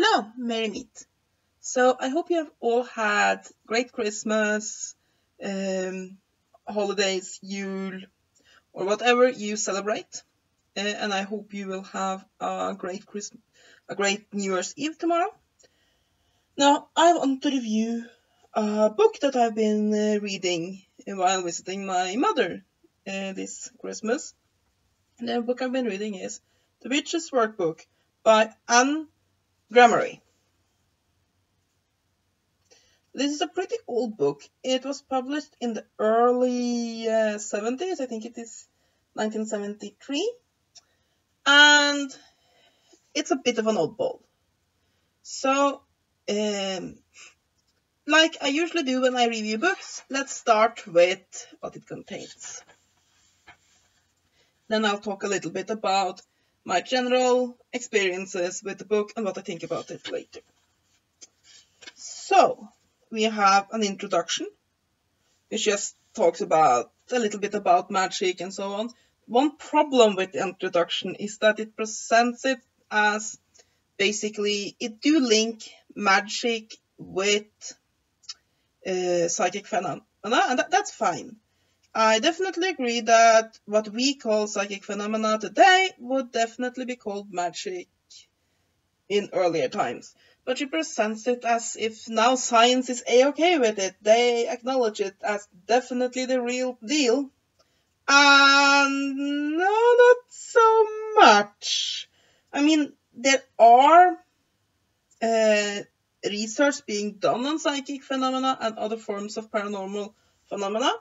Hello, Merry Meet. So I hope you have all had great Christmas, holidays, Yule, or whatever you celebrate. And I hope you will have a great New Year's Eve tomorrow. Now, I want to review a book that I've been reading while visiting my mother this Christmas. The book I've been reading is The Witch's Workbook by Ann Grammary. This is a pretty old book. It was published in the early 70s. I think it is 1973. And it's a bit of an oddball. So, like I usually do when I review books, let's start with what it contains. Then I'll talk a little bit about my general experiences with the book and what I think about it later. So, we have an introduction, which just talks about a little bit about magic and so on. One problem with the introduction is that it presents it as basically it do link magic with psychic phenomena, and that's fine. I definitely agree that what we call psychic phenomena today would definitely be called magic in earlier times. But she presents it as if now science is a-okay with it. They acknowledge it as definitely the real deal. And no, not so much. I mean, there are research being done on psychic phenomena and other forms of paranormal phenomena.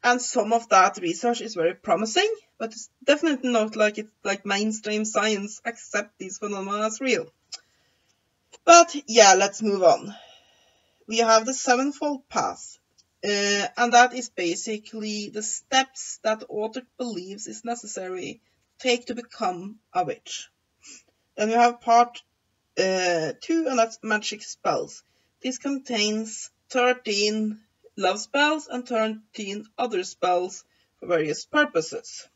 And some of that research is very promising, but it's definitely not like mainstream science accept these phenomena as real. But yeah, let's move on. We have the sevenfold path, and that is basically the steps that the author believes is necessary to take to become a witch. Then we have part 2, and that's magic spells. This contains 13 love spells and 13 other spells for various purposes.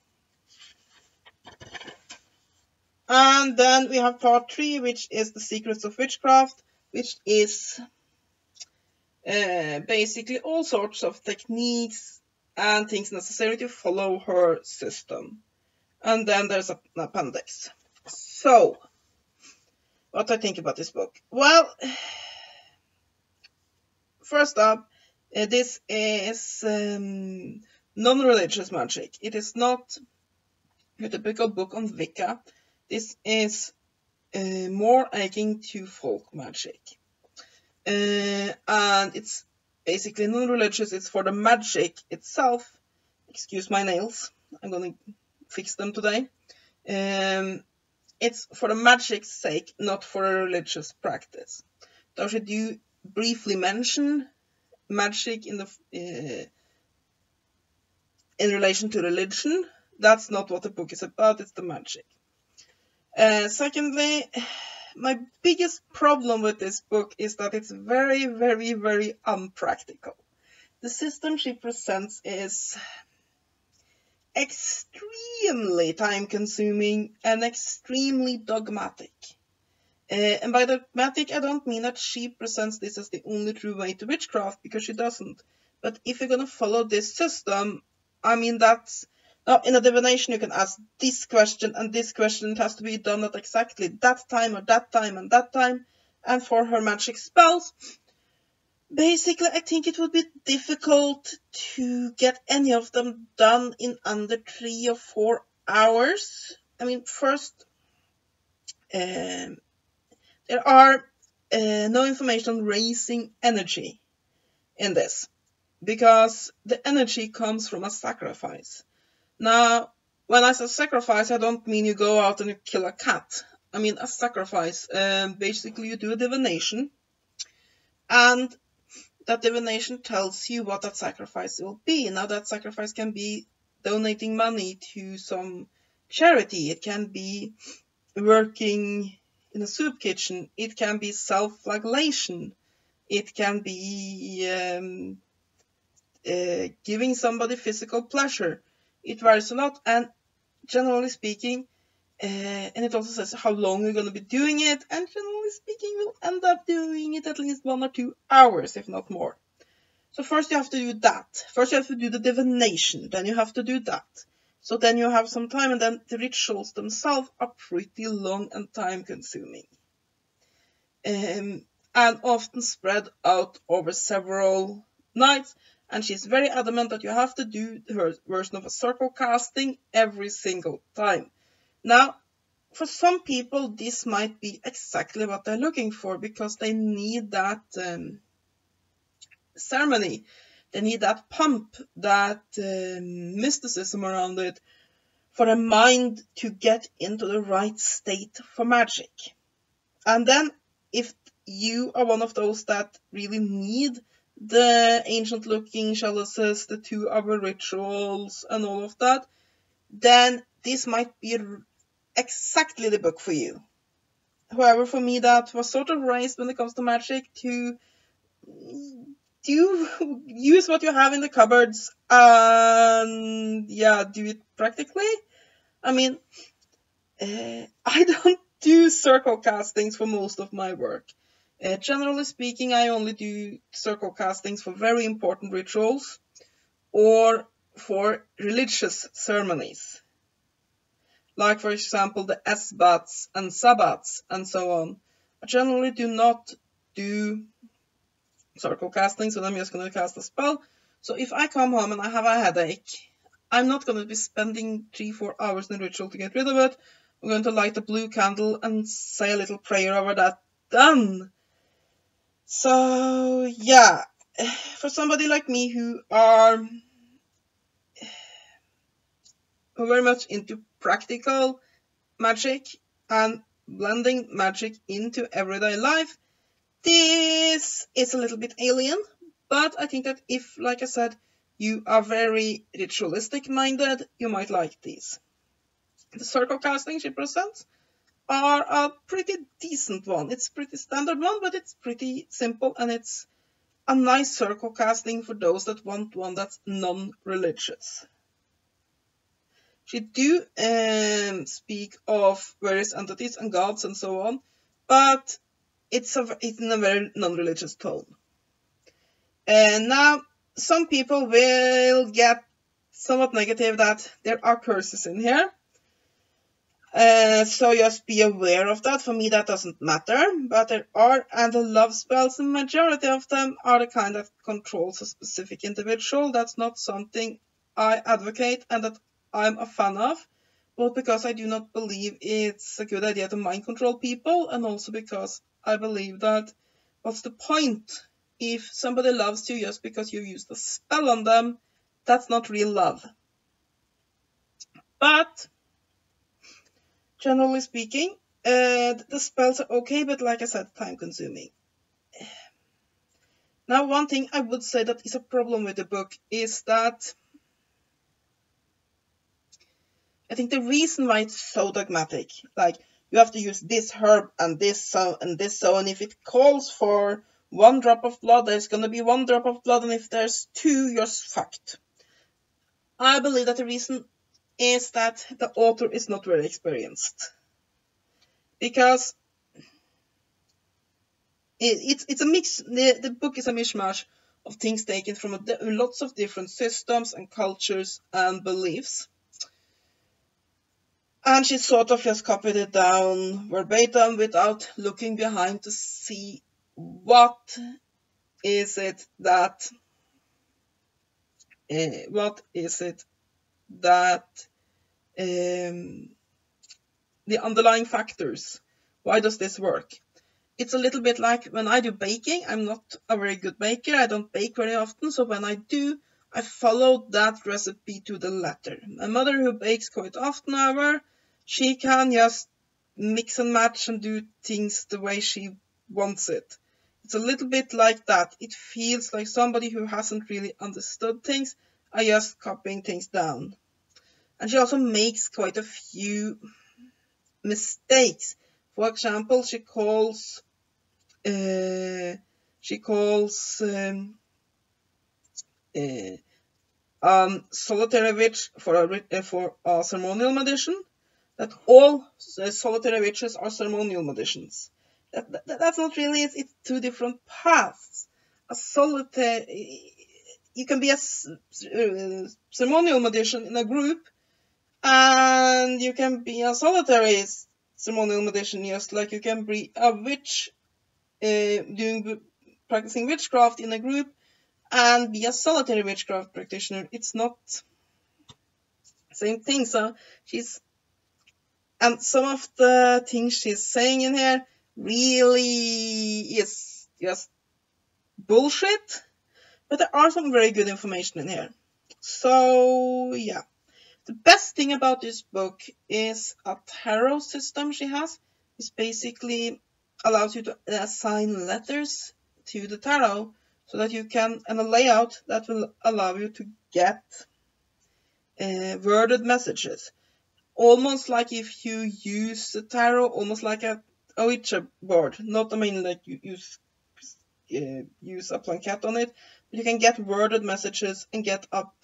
And then we have part 3, which is the secrets of witchcraft, which is basically all sorts of techniques and things necessary to follow her system. And then there's an appendix. So, what do I think about this book? Well, first up, this is non-religious magic. It is not a typical book on Wicca. This is more akin to folk magic. And it's basically non-religious. It's for the magic itself. Excuse my nails. I'm going to fix them today. It's for the magic's sake, not for a religious practice. Though she do briefly mention magic in relation to religion. That's not what the book is about. It's the magic. Secondly, my biggest problem with this book is that it's very, very, very unpractical. The system she presents is extremely time-consuming and extremely dogmatic. And by dogmatic, I don't mean that she presents this as the only true way to witchcraft, because she doesn't. But if you're going to follow this system, I mean, that's... Now, in a divination, you can ask this question and this question. It has to be done at exactly that time or that time and that time. And for her magic spells, basically, I think it would be difficult to get any of them done in under 3 or 4 hours. I mean, first, there are no information on raising energy in this, because the energy comes from a sacrifice. Now, when I say sacrifice, I don't mean you go out and you kill a cat. I mean a sacrifice. Basically, you do a divination, and that divination tells you what that sacrifice will be. Now, that sacrifice can be donating money to some charity. It can be working in a soup kitchen. It can be self-flagellation. It can be giving somebody physical pleasure. It varies a lot, and generally speaking, And it also says how long you're going to be doing it, and generally speaking, you'll end up doing it at least 1 or 2 hours, if not more. So first you have to do that. First you have to do the divination, then you have to do that. So then you have some time, and then the rituals themselves are pretty long and time-consuming. And often spread out over several nights, and she's very adamant that you have to do her version of a circle casting every single time. Now, for some people, this might be exactly what they're looking for, because they need that ceremony. They need that pump, that mysticism around it, for a mind to get into the right state for magic. And then, if you are one of those that really need the ancient-looking chalices, the 2-hour rituals, and all of that, then this might be exactly the book for you. However, for me, that was sort of raised when it comes to magic to use what you have in the cupboards and, yeah, do it practically. I mean, I don't do circle castings for most of my work. Generally speaking, I only do circle castings for very important rituals or for religious ceremonies. Like, for example, the Esbats and Sabbats and so on. I generally do not do circle casting, so I'm just going to cast a spell. So if I come home and I have a headache, I'm not going to be spending 3-4 hours in the ritual to get rid of it. I'm going to light a blue candle and say a little prayer over that. Done! So, yeah, for somebody like me who are very much into practical magic and blending magic into everyday life, this is a little bit alien, but I think that if, like I said, you are very ritualistic minded, you might like these. The circle casting she presents are a pretty decent one. It's a pretty standard one, but it's pretty simple, and it's a nice circle casting for those that want one that's non-religious. She do speak of various entities and gods and so on, but it's in a very non-religious tone. And now, some people will get somewhat negative that there are curses in here. So just be aware of that. For me, that doesn't matter, but there are, and the love spells, the majority of them are the kind that controls a specific individual. That's not something I advocate and that I'm a fan of, both because I do not believe it's a good idea to mind control people, and also because I believe that what's the point if somebody loves you just because you used a spell on them? That's not real love. But generally speaking, the spells are okay, but like I said, time consuming. Now, one thing I would say that is a problem with the book is that I think the reason why it's so dogmatic, like you have to use this herb and this so, and if it calls for 1 drop of blood, there's going to be 1 drop of blood, and if there's 2, you're fucked. I believe that the reason is that the author is not very experienced. Because it's a mix, the book is a mishmash of things taken from lots of different systems and cultures and beliefs. And she sort of just copied it down verbatim without looking behind to see what is it that the underlying factors. Why does this work? It's a little bit like when I do baking. I'm not a very good baker. I don't bake very often. So when I do, I follow that recipe to the letter. My mother, who bakes quite often, however, she can just mix and match and do things the way she wants it. It's a little bit like that. It feels like somebody who hasn't really understood things are just copying things down. And she also makes quite a few mistakes. For example, she calls solitary witch for a ceremonial magician, that all solitary witches are ceremonial magicians. That's not really it. It's two different paths. A solitary, you can be a ceremonial magician in a group, and you can be a solitary ceremonial magician, just like you can be a witch practicing witchcraft in a group and be a solitary witchcraft practitioner. It's not the same thing. So and some of the things she's saying in here really is just bullshit, but there are some very good information in here. So yeah, the best thing about this book is a tarot system she has. It basically allows you to assign letters to the tarot so that you can, and a layout that will allow you to get worded messages. Almost like if you use the tarot, almost like a Ouija board. Not, I mean, like you use a plaquette on it, but you can get worded messages and get up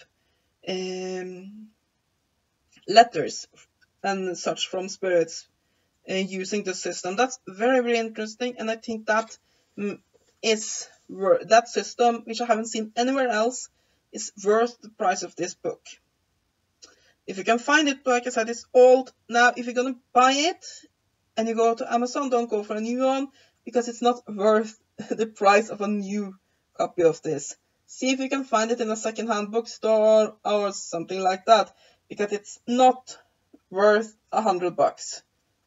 letters and such from spirits using the system. That's very, very interesting, and I think that is that system, which I haven't seen anywhere else, is worth the price of this book. If you can find it, like I said, it's old. Now, if you're gonna buy it and you go to Amazon, don't go for a new one, because it's not worth the price of a new copy of this. See if you can find it in a second-hand bookstore or something like that, because it's not worth $100.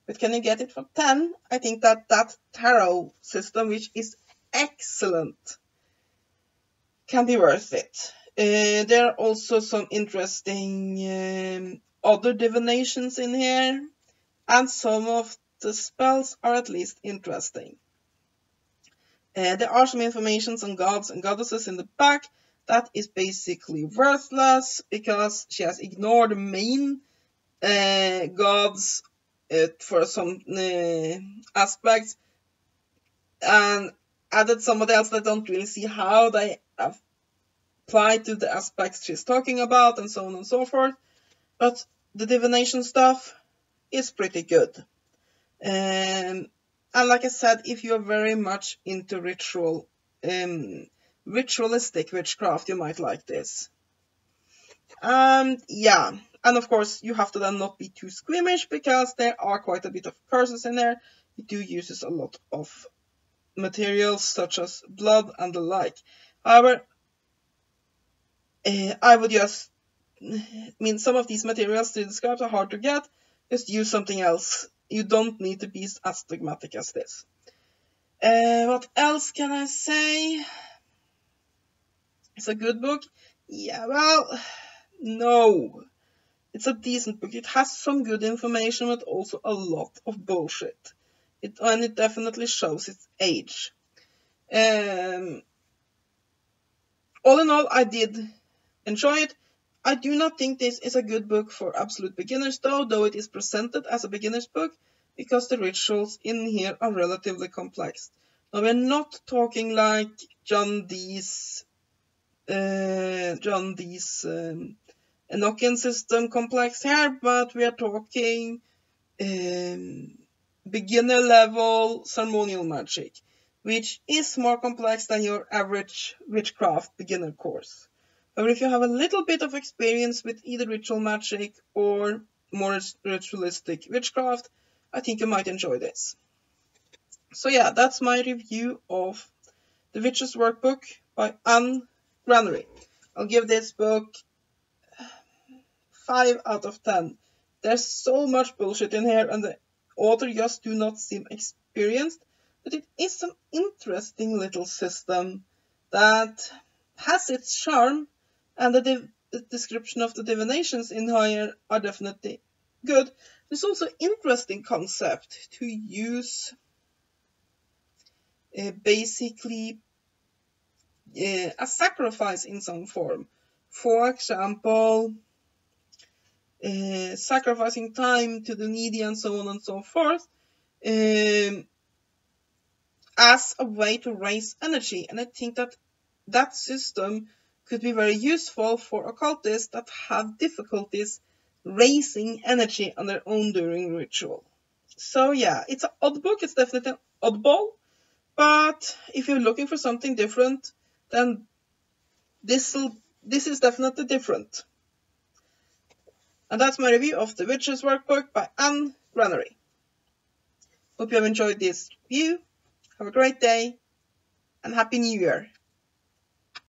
But can you get it for 10? I think that tarot system, which is excellent, can be worth it. There are also some interesting other divinations in here, and some of the spells are at least interesting. There are some information on gods and goddesses in the back that is basically worthless, because she has ignored the main gods for some aspects and added somebody else that don't really see how they apply to the aspects she's talking about, and so on and so forth. But the divination stuff is pretty good. And like I said, if you're very much into ritualistic witchcraft, you might like this. Yeah, and of course you have to then not be too squeamish, because there are quite a bit of curses in there. It do uses a lot of materials such as blood and the like. However, I would just, some of these materials to describe are hard to get. Just use something else. You don't need to be as dogmatic as this. What else can I say? It's a good book. Yeah, well, no. It's a decent book. It has some good information, but also a lot of bullshit. And it definitely shows its age. All in all, I did enjoy it. I do not think this is a good book for absolute beginners, though it is presented as a beginner's book, because the rituals in here are relatively complex. Now, we're not talking like John Dee's Enochian system complex here, but we are talking beginner level ceremonial magic, which is more complex than your average witchcraft beginner course. However, if you have a little bit of experience with either ritual magic or more ritualistic witchcraft, I think you might enjoy this. So yeah, that's my review of The Witch's Workbook by Ann Grammary. I'll give this book 5 out of 10. There's so much bullshit in here, and the author just do not seem experienced, but it is an interesting little system that has its charm, and the description of the divinations in here are definitely good. There's also an interesting concept to use basically a sacrifice in some form. For example, sacrificing time to the needy and so on and so forth, as a way to raise energy. And I think that system could be very useful for occultists that have difficulties raising energy on their own during ritual. So yeah, it's an odd book. It's definitely an oddball. But if you're looking for something different, then this is definitely different. And that's my review of The Witch's Workbook by Ann Grammary. Hope you have enjoyed this review. Have a great day and Happy New Year.